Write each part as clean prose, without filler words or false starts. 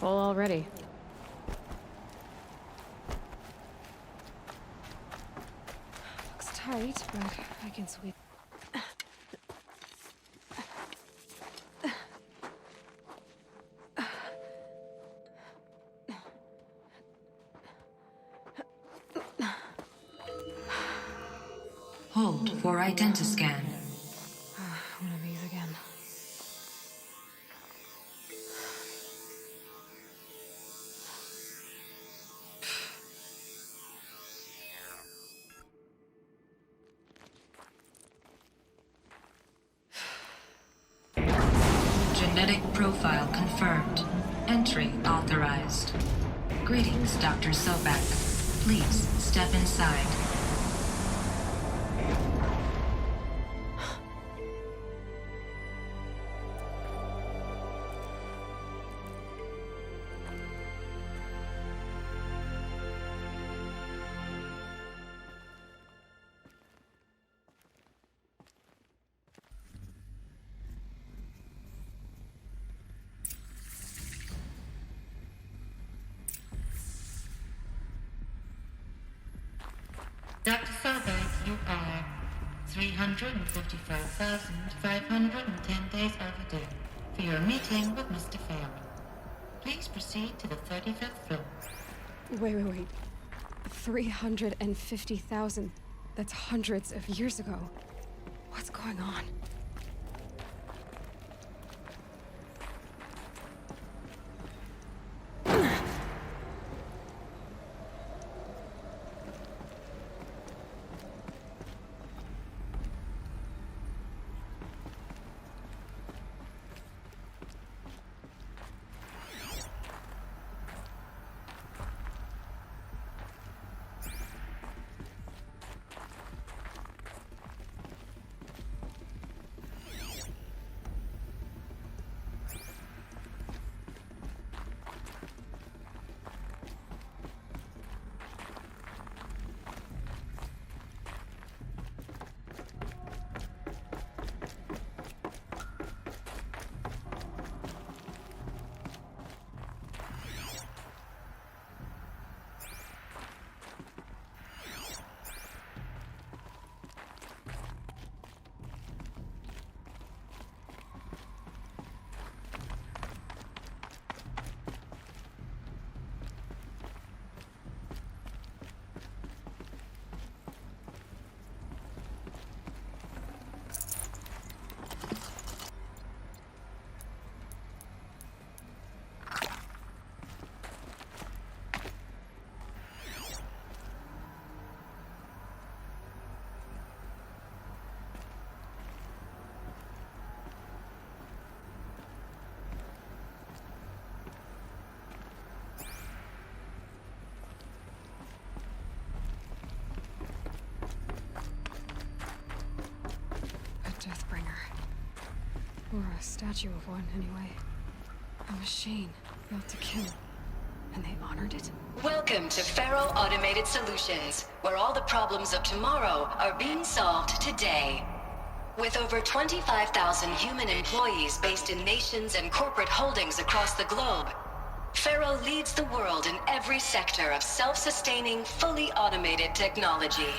full already. Looks tight, but I can sweep. Hold for identiscan. One of these again. Genetic profile confirmed. Entry authorized. Greetings, Dr. Sobek. Please step inside. Dr. Sobek, you are 354,510 days overdue for your meeting with Mr. Farrell. Please proceed to the 35th floor. Wait. 350,000. That's hundreds of years ago. What's going on? Deathbringer. Or a statue of one, anyway. A machine built to kill. And they honored it? Welcome to Faro Automated Solutions, where all the problems of tomorrow are being solved today. With over 25,000 human employees based in nations and corporate holdings across the globe, Faro leads the world in every sector of self-sustaining, fully automated technology.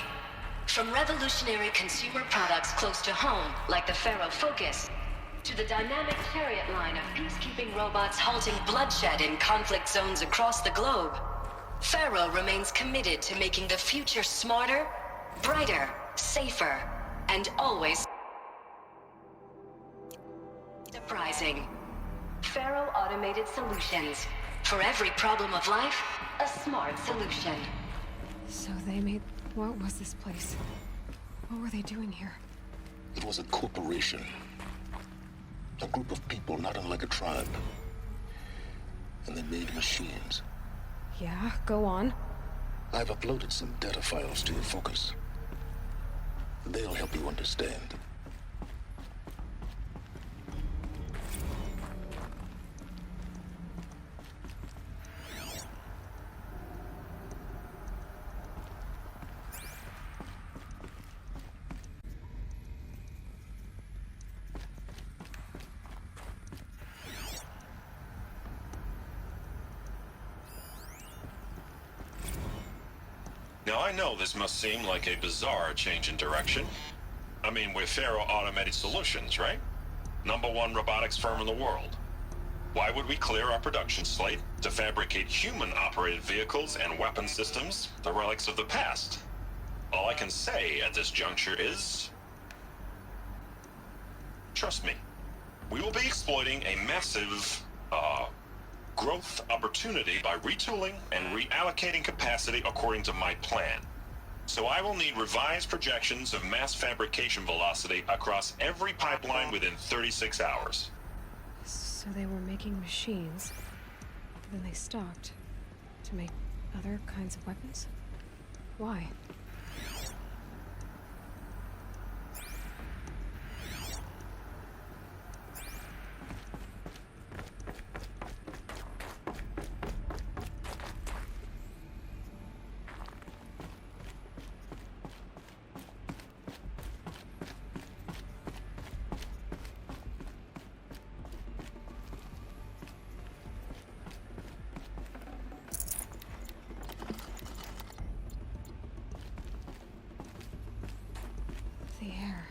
From revolutionary consumer products close to home, like the Faro Focus, to the dynamic chariot line of peacekeeping robots halting bloodshed in conflict zones across the globe, Faro remains committed to making the future smarter, brighter, safer, and always surprising. Faro Automated Solutions. For every problem of life, a smart solution. So they made... What was this place? What were they doing here? It was a corporation. A group of people not unlike a tribe. And they made machines. Yeah, go on. I've uploaded some data files to your focus. They'll help you understand. Now, I know this must seem like a bizarre change in direction. I mean, we're Faro Automated Solutions, right? #1 robotics firm in the world. Why would we clear our production slate to fabricate human-operated vehicles and weapon systems, the relics of the past? All I can say at this juncture is... trust me. We will be exploiting a massive, growth opportunity by retooling and reallocating capacity according to my plan. So I will need revised projections of mass fabrication velocity across every pipeline within 36 hours. So they were making machines, but then they stopped to make other kinds of weapons? Why? The air.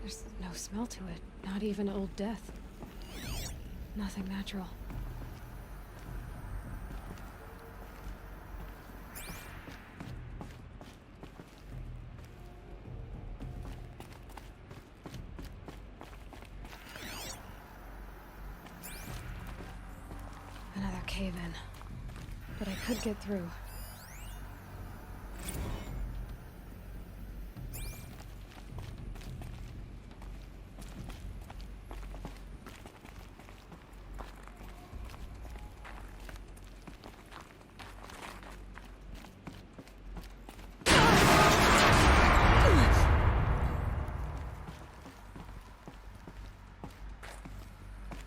There's no smell to it, not even old death. Nothing natural. Another cave-in. But I could get through.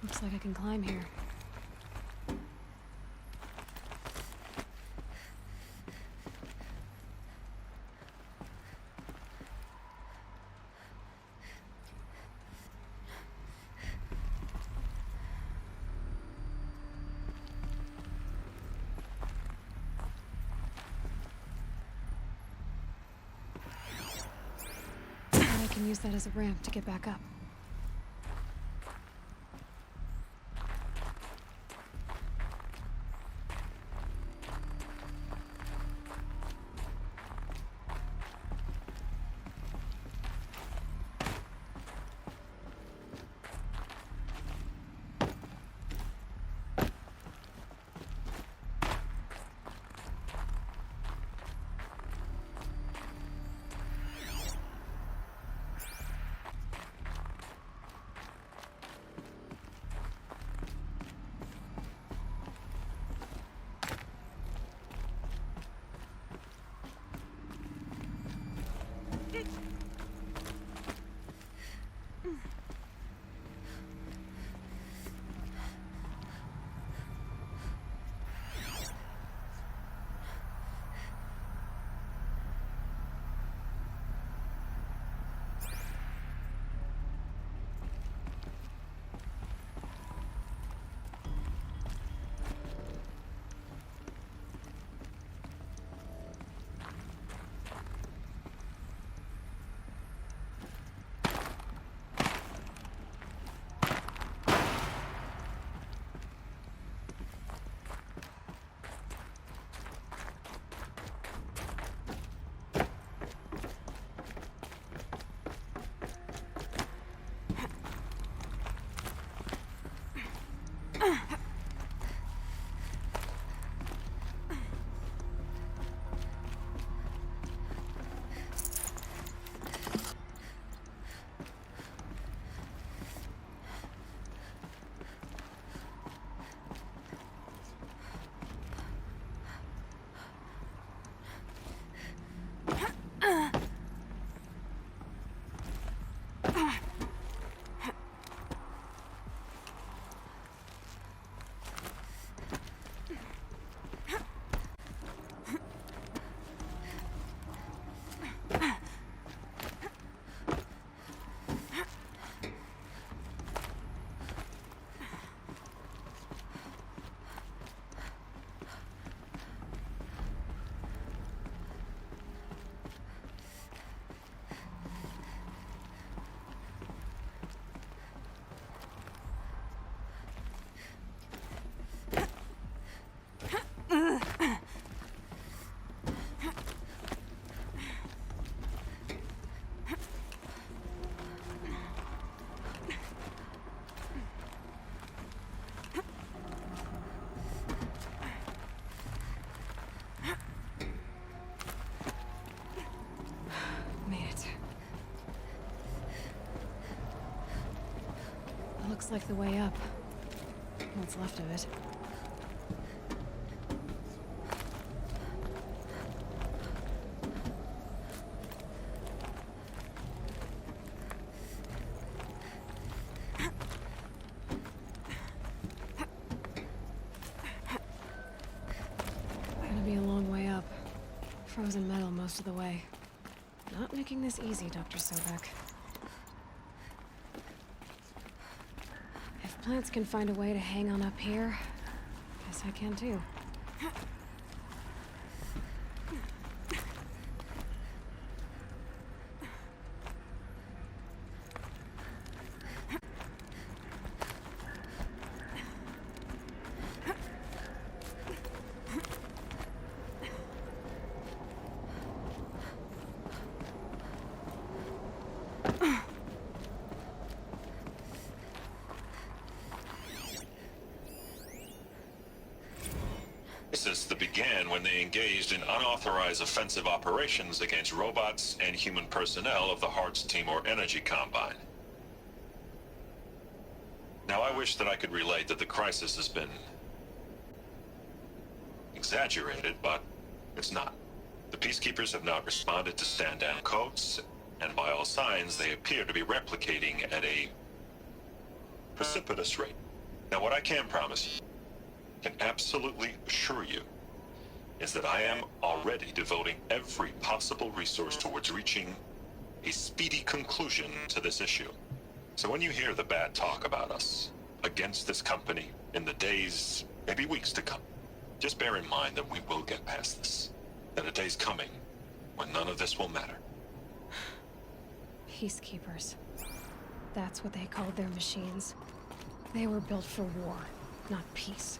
Looks like I can climb here. And I can use that as a ramp to get back up. like the way up. What's left of it. Gonna be a long way up. Frozen metal most of the way. Not making this easy, Dr. Sobek. If plants can find a way to hang on up here, guess I can too. That began when they engaged in unauthorized offensive operations against robots and human personnel of the Hearts Timor Energy Combine. Now, I wish that I could relate that the crisis has been exaggerated, but it's not. The Peacekeepers have not responded to stand-down codes, and by all signs, they appear to be replicating at a precipitous rate. Now, what I can promise you, can absolutely assure you, is that I am already devoting every possible resource towards reaching a speedy conclusion to this issue. So when you hear the bad talk about us against this company in the days, maybe weeks to come, just bear in mind that we will get past this. That a day's coming when none of this will matter. Peacekeepers. That's what they called their machines. They were built for war, not peace.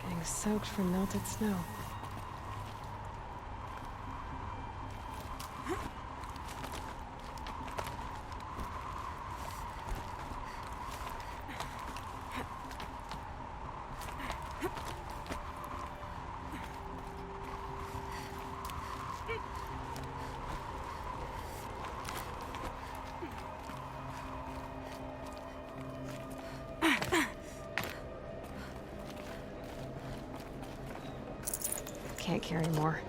Getting soaked from melted snow. Can't carry more.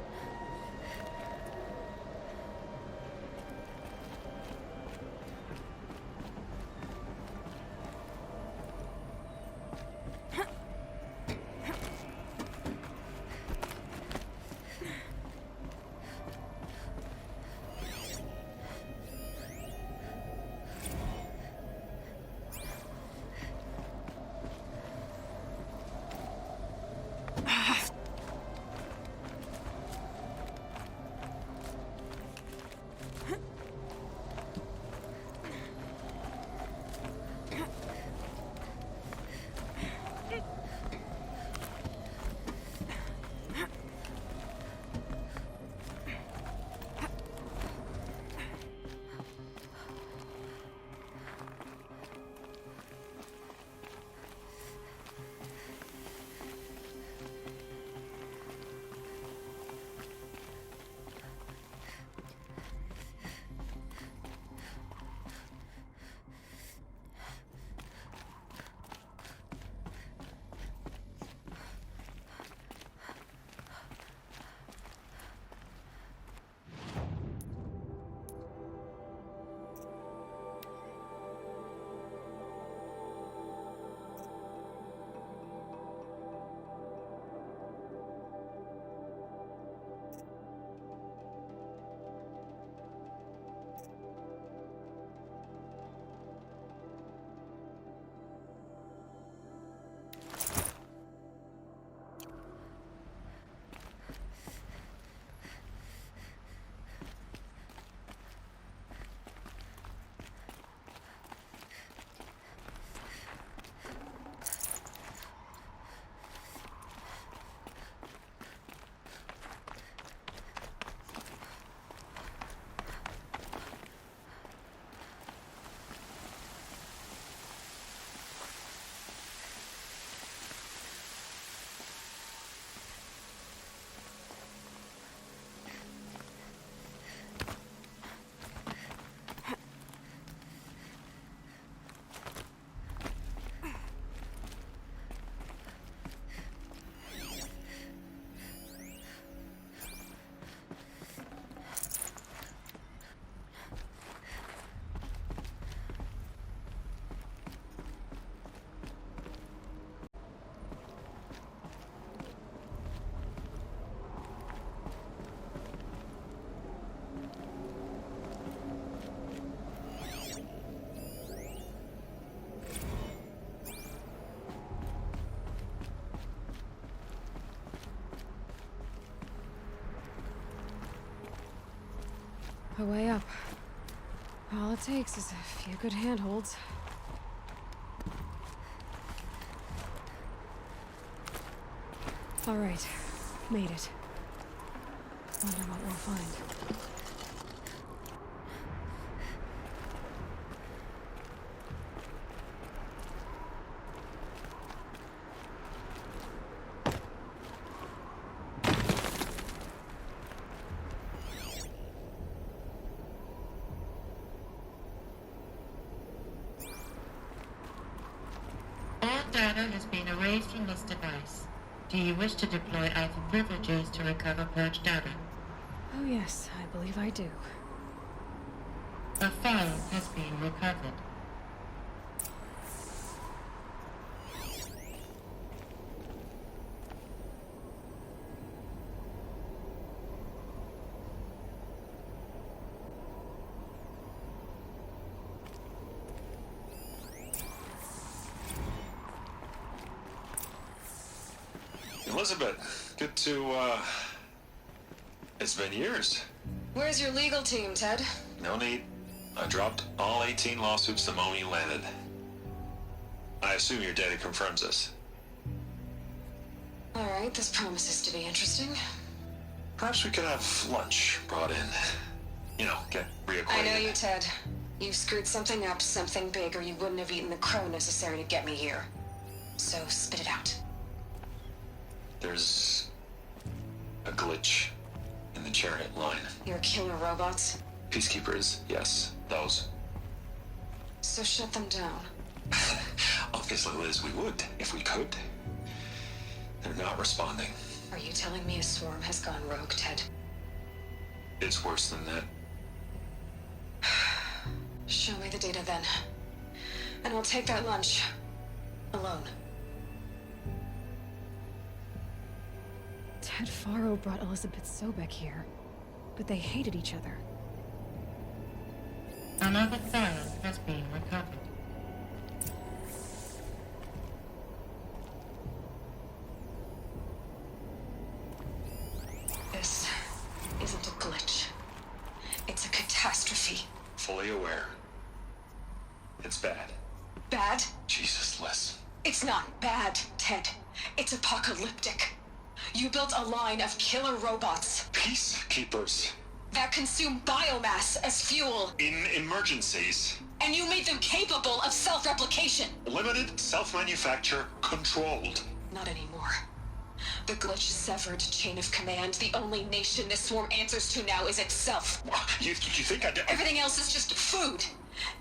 A way up. All it takes is a few good handholds. All right, made it. Wonder what we'll find. All data has been erased from this device. Do you wish to deploy Alpha privileges to recover purged data? Oh yes, I believe I do. A file has been recovered. Elizabeth, good to, It's been years. Where's your legal team, Ted? No need. I dropped all 18 lawsuits the moment you landed. I assume your data confirms this. All right, this promises to be interesting. Perhaps we could have lunch brought in. You know, get reacquainted. I know you, Ted. You screwed something up, something big, or you wouldn't have eaten the crow necessary to get me here. So spit it out. There's a glitch in the chariot line. Your killer robots? Peacekeepers, yes, those. So shut them down. Obviously, Liz, we would, if we could. They're not responding. Are you telling me a swarm has gone rogue, Ted? It's worse than that. Show me the data then. And I'll take that lunch. Alone. Ted Faro brought Elizabeth Sobek here, but they hated each other. Another file has been recovered. This isn't a glitch. It's a catastrophe. Fully aware. It's bad. Bad? Jesus, Liz. It's not bad, Ted. It's apocalyptic. You built a line of killer robots Peacekeepers. that consume biomass as fuel, In emergencies. and you made them capable of self-replication. Limited, self-manufacture, controlled. Not anymore. The glitch severed chain of command. The only nation this swarm answers to now is itself. You think I... Everything else is just food.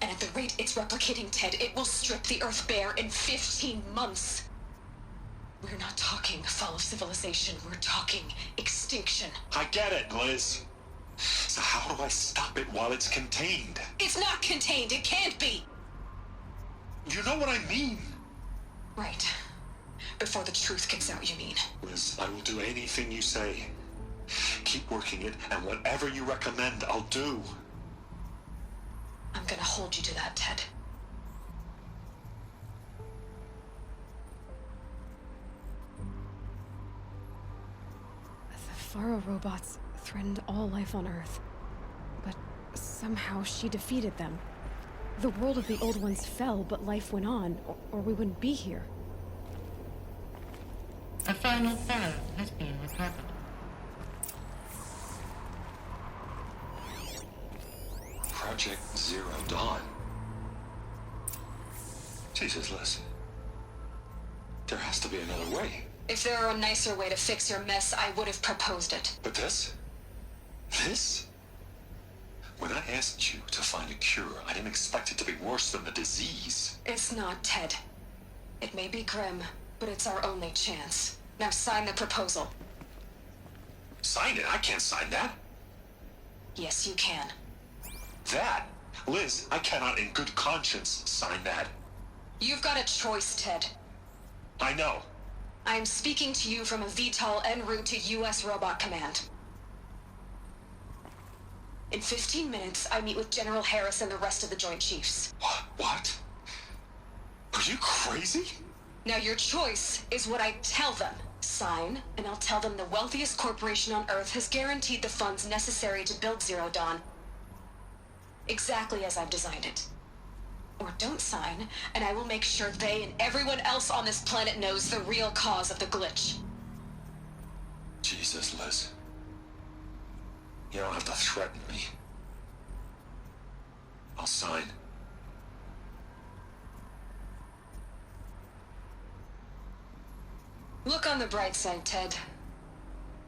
And at the rate it's replicating, Ted, it will strip the Earth bare in 15 months. We're not talking fall of civilization. We're talking extinction. I get it, Liz. So how do I stop it while it's contained? It's not contained. It can't be. You know what I mean? Right. Before the truth gets out, you mean? Liz, I will do anything you say. Keep working it, and whatever you recommend, I'll do. I'm gonna hold you to that, Ted. The Faro robots threatened all life on Earth. But somehow she defeated them. The world of the old ones fell, but life went on, or we wouldn't be here. A final file has been recovered. Project Zero Dawn. Jesus, Liz. There has to be another way. If there were a nicer way to fix your mess, I would have proposed it. But this? This? When I asked you to find a cure, I didn't expect it to be worse than the disease. It's not, Ted. It may be grim, but it's our only chance. Now sign the proposal. Sign it? I can't sign that. Yes, you can. That? Liz, I cannot in good conscience sign that. You've got a choice, Ted. I know. I am speaking to you from a VTOL en route to U.S. Robot Command. In 15 minutes, I meet with General Harris and the rest of the Joint Chiefs. What? Are you crazy? Now your choice is what I tell them. Sign, and I'll tell them the wealthiest corporation on Earth has guaranteed the funds necessary to build Zero Dawn. exactly as I've designed it. Or don't sign, and I will make sure they and everyone else on this planet knows the real cause of the glitch. Jesus, Liz. You don't have to threaten me. I'll sign. Look on the bright side, Ted.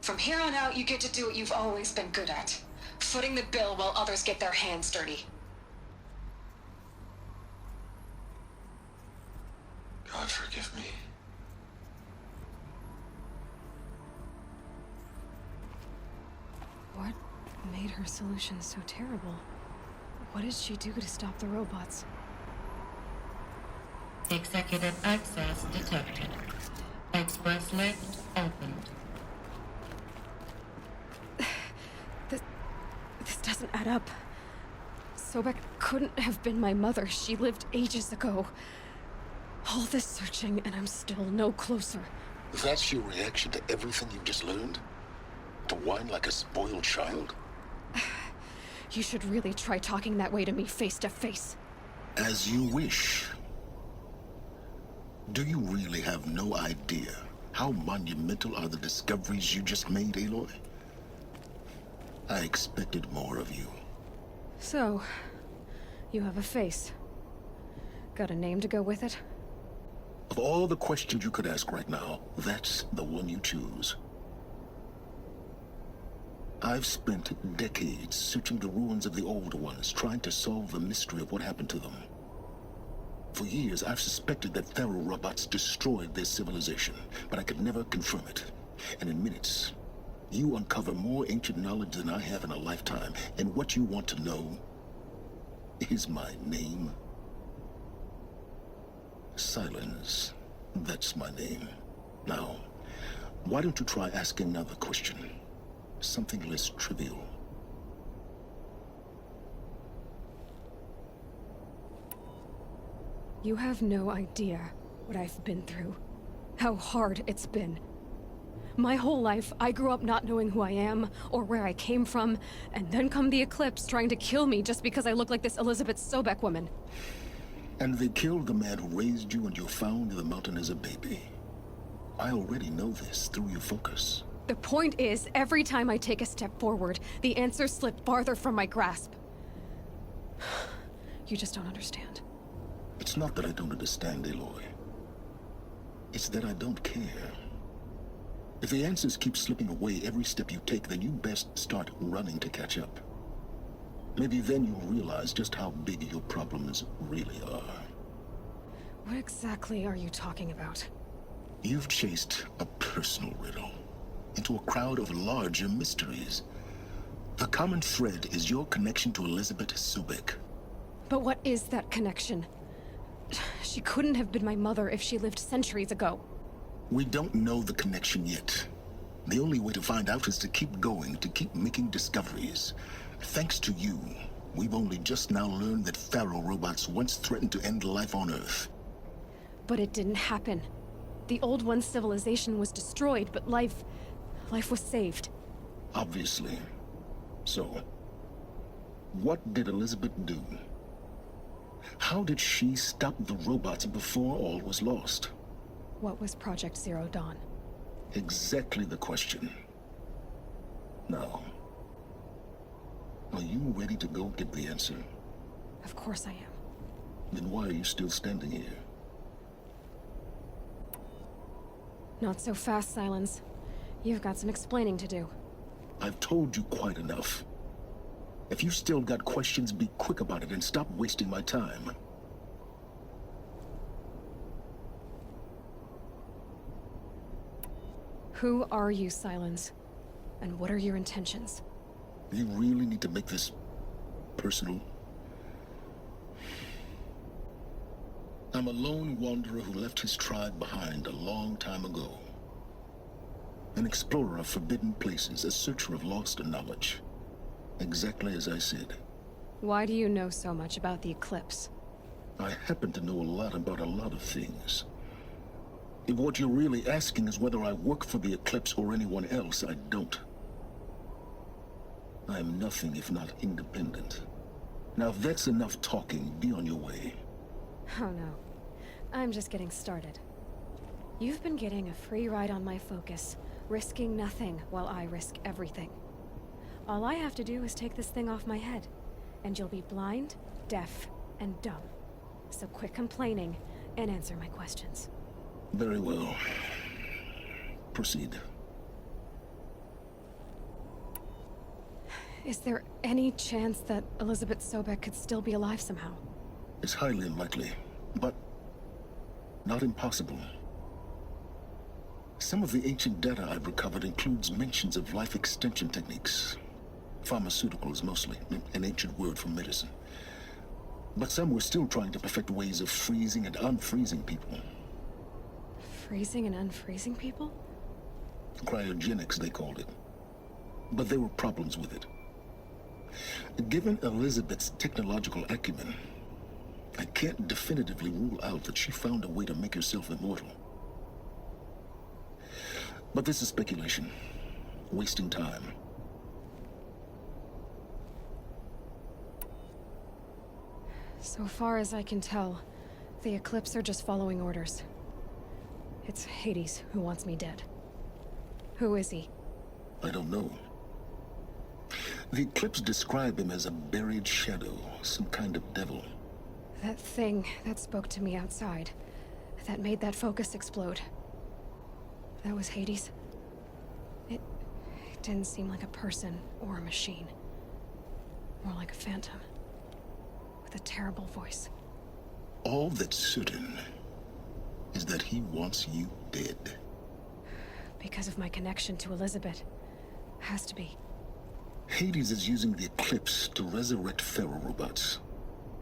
From here on out, you get to do what you've always been good at. Footing the bill while others get their hands dirty. God forgive me. What made her solution so terrible? What did she do to stop the robots? Executive access detected. Express lift opened. This doesn't add up. Sobek couldn't have been my mother. She lived ages ago. All this searching, and I'm still no closer. That's your reaction to everything you've just learned? To whine like a spoiled child? You should really try talking that way to me face to face. As you wish. Do you really have no idea how monumental are the discoveries you just made, Aloy? I expected more of you. So, you have a face. Got a name to go with it? Of all the questions you could ask right now, that's the one you choose. I've spent decades searching the ruins of the old ones, trying to solve the mystery of what happened to them. For years, I've suspected that Faro robots destroyed their civilization, but I could never confirm it. And in minutes, you uncover more ancient knowledge than I have in a lifetime, and what you want to know is my name. Silence. That's my name. Now, why don't you try asking another question? Something less trivial. You have no idea what I've been through. How hard it's been. My whole life, I grew up not knowing who I am, or where I came from, and then come the Eclipse trying to kill me just because I look like this Elizabeth Sobek woman. And they killed the man who raised you and you found in the mountain as a baby. I already know this through your focus. The point is, every time I take a step forward, the answers slip farther from my grasp. You just don't understand. It's not that I don't understand, Aloy. It's that I don't care. If the answers keep slipping away every step you take, then you best start running to catch up. Maybe then you'll realize just how big your problems really are. What exactly are you talking about? You've chased a personal riddle into a crowd of larger mysteries. The common thread is your connection to Elizabeth Sobek. But what is that connection? She couldn't have been my mother if she lived centuries ago. We don't know the connection yet. The only way to find out is to keep going, to keep making discoveries. Thanks to you, we've only just now learned that Faro robots once threatened to end life on Earth. But it didn't happen. The old one's civilization was destroyed, but life was saved. Obviously. So, what did Elizabeth do? How did she stop the robots before all was lost? What was Project Zero Dawn? Exactly the question. Now, are you ready to go get the answer? Of course I am. Then why are you still standing here? Not so fast, Silence. You've got some explaining to do. I've told you quite enough. If you still got questions, be quick about it and stop wasting my time. Who are you, Silence? And what are your intentions? You really need to make this personal? I'm a lone wanderer who left his tribe behind a long time ago. An explorer of forbidden places, a searcher of lost knowledge. Exactly as I said. Why do you know so much about the Eclipse? I happen to know a lot about a lot of things. If what you're really asking is whether I work for the Eclipse or anyone else, I don't. I am nothing if not independent. Now, if that's enough talking, be on your way. Oh no. I'm just getting started. You've been getting a free ride on my focus, risking nothing while I risk everything. All I have to do is take this thing off my head, and you'll be blind, deaf, and dumb. So quit complaining and answer my questions. Very well. Proceed. Is there any chance that Elizabeth Sobek could still be alive somehow? It's highly unlikely, but not impossible. Some of the ancient data I've recovered includes mentions of life extension techniques. Pharmaceuticals, mostly, an ancient word for medicine. But some were still trying to perfect ways of freezing and unfreezing people. Freezing and unfreezing people? Cryogenics, they called it. But there were problems with it. Given Elizabeth's technological acumen, I can't definitively rule out that she found a way to make herself immortal. But this is speculation. Wasting time. So far as I can tell, the Eclipse are just following orders. It's Hades who wants me dead. Who is he? I don't know. The Eclipse describe him as a buried shadow, some kind of devil. That thing that spoke to me outside, that made that focus explode. That was Hades. It didn't seem like a person or a machine. More like a phantom. With a terrible voice. All that's certain is that he wants you dead. Because of my connection to Elizabeth. Has to be. Hades is using the Eclipse to resurrect Pharaoh robots.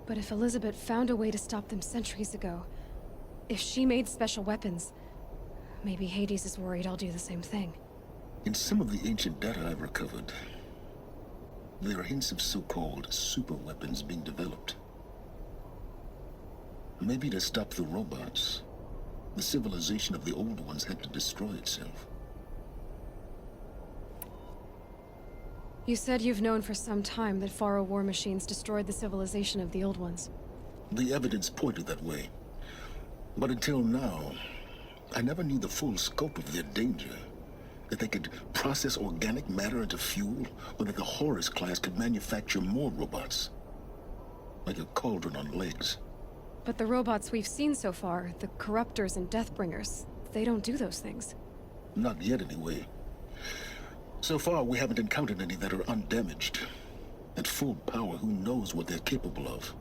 But if Elizabeth found a way to stop them centuries ago, if she made special weapons, maybe Hades is worried I'll do the same thing. In some of the ancient data I've recovered, there are hints of so-called super weapons being developed. Maybe to stop the robots, the civilization of the old ones had to destroy itself. You said you've known for some time that Pharaoh war machines destroyed the civilization of the old ones. The evidence pointed that way. But until now, I never knew the full scope of their danger. That they could process organic matter into fuel, or that the Horus class could manufacture more robots. Like a cauldron on legs. But the robots we've seen so far, the Corruptors and Deathbringers, they don't do those things. Not yet, anyway. So far, we haven't encountered any that are undamaged. At full power, who knows what they're capable of?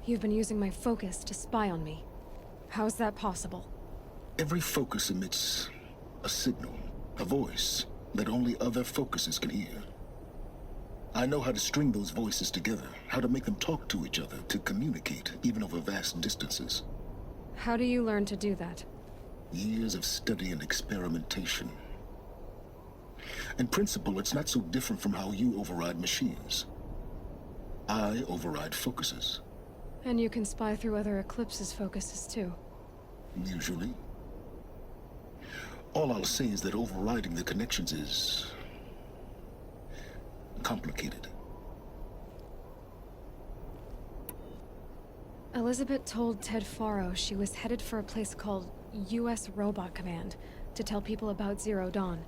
You've been using my focus to spy on me. How's that possible? Every focus emits a signal, a voice, that only other focuses can hear. I know how to string those voices together, how to make them talk to each other, to communicate, even over vast distances. How do you learn to do that? Years of study and experimentation. In principle, it's not so different from how you override machines. I override focuses. And you can spy through other Eclipse's focuses too. Usually. All I'll say is that overriding the connections is complicated. Elizabeth told Ted Faro she was headed for a place called U.S. Robot Command to tell people about Zero Dawn.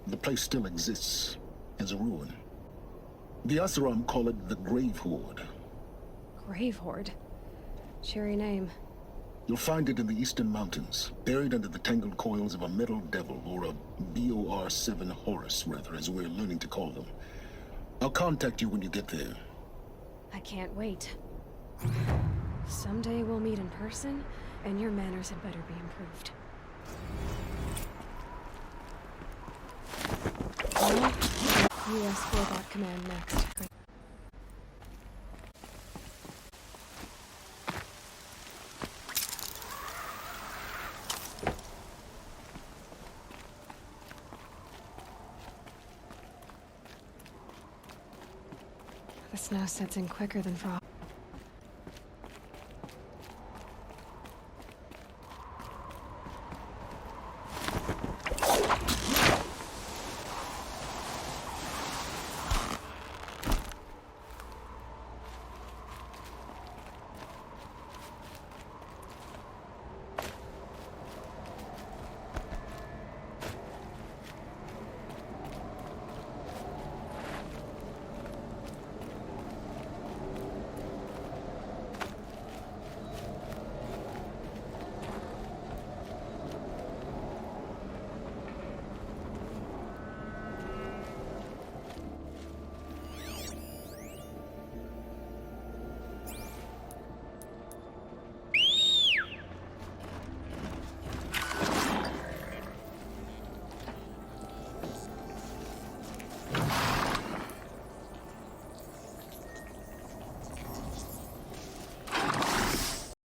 The place still exists as a ruin. The Asaram call it the Grave Horde. Grave Horde? Cheery name. You'll find it in the Eastern Mountains, buried under the tangled coils of a metal devil, or a BOR-7 Horus, rather, as we're learning to call them. I'll contact you when you get there. I can't wait. Someday we'll meet in person, and your manners had better be improved. U.S. Robot Command next. The snow sets in quicker than frost.